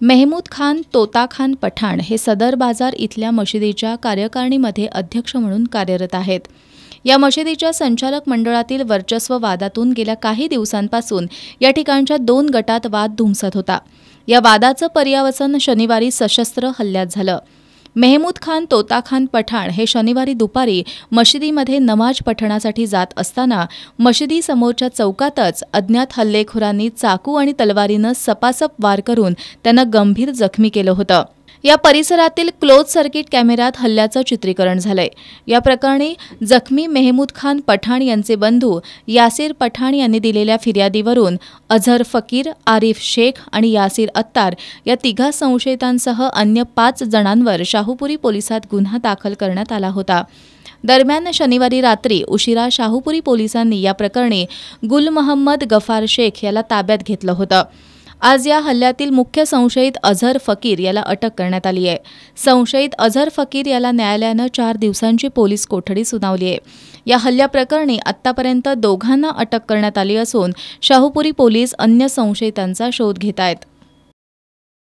मेहमूद खान तोता खान पठाण हे सदर बाजार इथल्या मशिदीच्या कार्यकारिणीमध्ये अध्यक्ष म्हणून कार्यरत आहेत. या मशिदीच्या संचालक मंडळातील वर्चस्व वादातून गेल्या काही दिवसांपासून या ठिकाणच्या 2 गटात वाद धुमसत होता. या वादाचं पर्यावसन शनिवारी सशस्त्र हल्ल्यात झालं. मेहमूद खान तोता खान पठाण हे शनिवारी दुपारी मशिदीमध्ये नमाज पठणासाठी जात असताना मशिदीसमोरच्या चौकातच अज्ञात हल्लेखोरांनी चाकू आणि तलवारीनं सपासप वार करून त्यांना गंभीर जखमी केलं होतं. या परिसरातील क्लोज सर्किट कॅमेऱ्यात हल्ल्याचं चित्रीकरण झालंय. या प्रकरणी जखमी मेहमूद खान पठाण यांचे बंधू यासिर पठाण यांनी दिलेल्या फिर्यादीवरून अझर फकीर, आरिफ शेख आणि यासिर अत्तार या 3 संशयितांसह अन्य 5 जणांवर शाहूपुरी पोलिसात गुन्हा दाखल करण्यात आला होता. दरम्यान शनिवारी रात्री उशिरा शाहूपुरी पोलिसांनी या प्रकरणी गुल मोहम्मद गफार शेख याला ताब्यात घेतलं होतं. आज या हल्ल्यातील मुख्य संशयित अझर फकीर याला अटक करण्यात आली आहे. संशयित अझर फकीर याला न्यायालयानं 4 दिवसांची पोलीस कोठडी सुनावली आहे. या हल्ल्याप्रकरणी आत्तापर्यंत दोघांना अटक करण्यात आली असून शाहूपुरी पोलीस अन्य संशयितांचा शोध घेत आहेत.